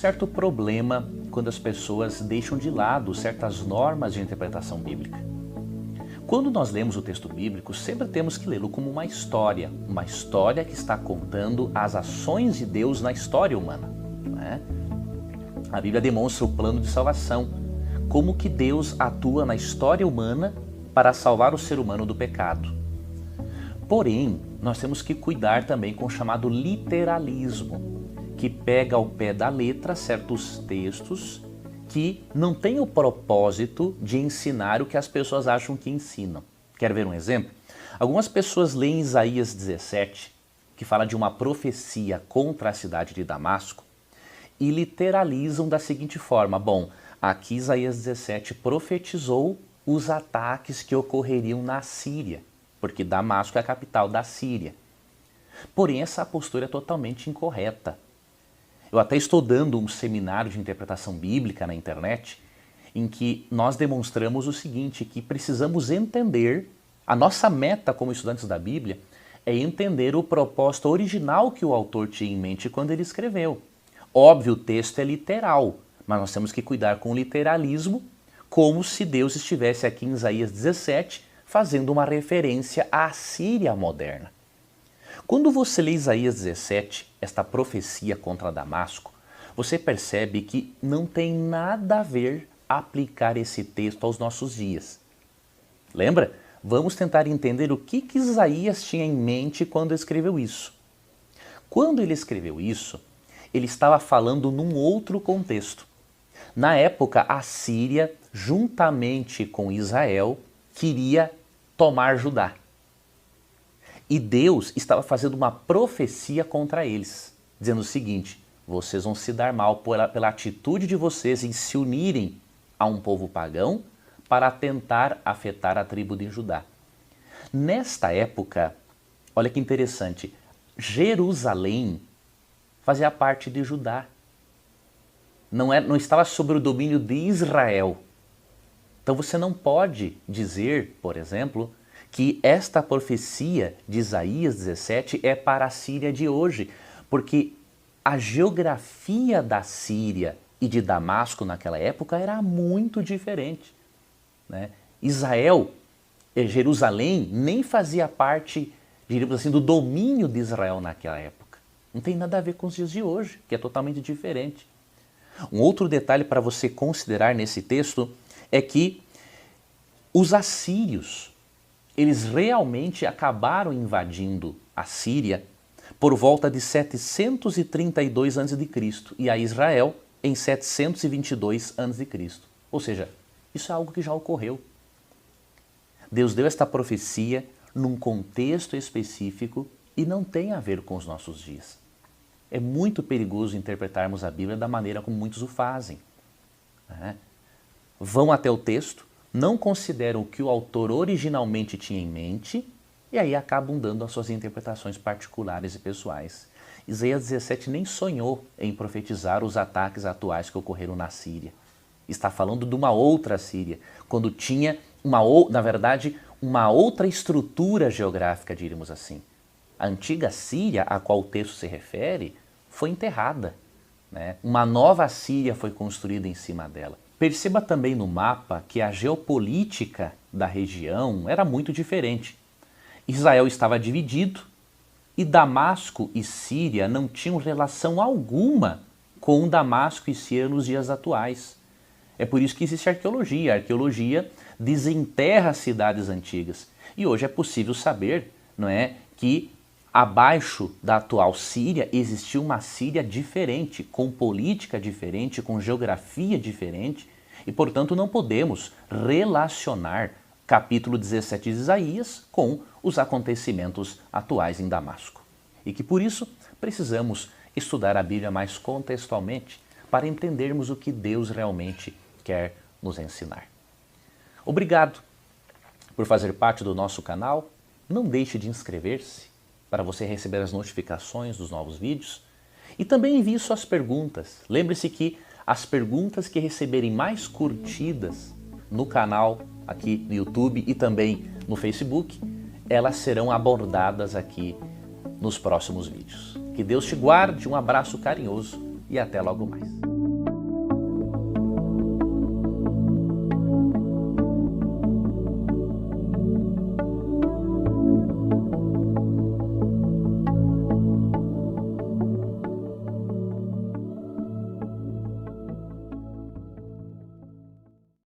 certo problema quando as pessoas deixam de lado certas normas de interpretação bíblica. Quando nós lemos o texto bíblico, sempre temos que lê-lo como uma história que está contando as ações de Deus na história humana, né? A Bíblia demonstra o plano de salvação, como que Deus atua na história humana para salvar o ser humano do pecado. Porém, nós temos que cuidar também com o chamado literalismo, que pega ao pé da letra certos textos que não têm o propósito de ensinar o que as pessoas acham que ensinam. Quer ver um exemplo? Algumas pessoas leem Isaías 17, que fala de uma profecia contra a cidade de Damasco, e literalizam da seguinte forma: bom, aqui Isaías 17 profetizou os ataques que ocorreriam na Síria, porque Damasco é a capital da Síria. Porém, essa postura é totalmente incorreta. Eu até estou dando um seminário de interpretação bíblica na internet, em que nós demonstramos o seguinte, que precisamos entender, a nossa meta como estudantes da Bíblia é entender o propósito original que o autor tinha em mente quando ele escreveu. Óbvio, o texto é literal, mas nós temos que cuidar com o literalismo, como se Deus estivesse aqui em Isaías 17 fazendo uma referência à Síria moderna. Quando você lê Isaías 17, esta profecia contra Damasco, você percebe que não tem nada a ver aplicar esse texto aos nossos dias. Lembra? Vamos tentar entender o que Isaías tinha em mente quando escreveu isso. Quando ele escreveu isso, ele estava falando num outro contexto. Na época, a Síria, juntamente com Israel, queria tomar Judá. E Deus estava fazendo uma profecia contra eles, dizendo o seguinte: vocês vão se dar mal pela atitude de vocês em se unirem a um povo pagão para tentar afetar a tribo de Judá. Nesta época, olha que interessante, Jerusalém fazia parte de Judá. Não estava sob o domínio de Israel. Então você não pode dizer, por exemplo, que esta profecia de Isaías 17 é para a Síria de hoje, porque a geografia da Síria e de Damasco naquela época era muito diferente, né? Jerusalém nem fazia parte, diríamos assim, do domínio de Israel naquela época. Não tem nada a ver com os dias de hoje, que é totalmente diferente. Um outro detalhe para você considerar nesse texto é que os assírios, eles realmente acabaram invadindo a Síria por volta de 732 a.C. e a Israel em 722 a.C. Ou seja, isso é algo que já ocorreu. Deus deu esta profecia num contexto específico e não tem a ver com os nossos dias. É muito perigoso interpretarmos a Bíblia da maneira como muitos o fazem, né? Vão até o texto, não consideram o que o autor originalmente tinha em mente e aí acabam dando as suas interpretações particulares e pessoais. Isaías 17 nem sonhou em profetizar os ataques atuais que ocorreram na Síria. Está falando de uma outra Síria, quando tinha, na verdade, uma outra estrutura geográfica, diríamos assim. A antiga Síria, a qual o texto se refere, foi enterrada, né? Uma nova Síria foi construída em cima dela. Perceba também no mapa que a geopolítica da região era muito diferente. Israel estava dividido e Damasco e Síria não tinham relação alguma com Damasco e Síria nos dias atuais. É por isso que existe arqueologia. A arqueologia desenterra cidades antigas. E hoje é possível saber, não é, que abaixo da atual Síria existia uma Síria diferente, com política diferente, com geografia diferente, e portanto não podemos relacionar capítulo 17 de Isaías com os acontecimentos atuais em Damasco. E que por isso precisamos estudar a Bíblia mais contextualmente para entendermos o que Deus realmente quer nos ensinar. Obrigado por fazer parte do nosso canal. Não deixe de inscrever-se para você receber as notificações dos novos vídeos. E também envie suas perguntas. Lembre-se que as perguntas que receberem mais curtidas no canal, aqui no YouTube e também no Facebook, elas serão abordadas aqui nos próximos vídeos. Que Deus te guarde, um abraço carinhoso e até logo mais.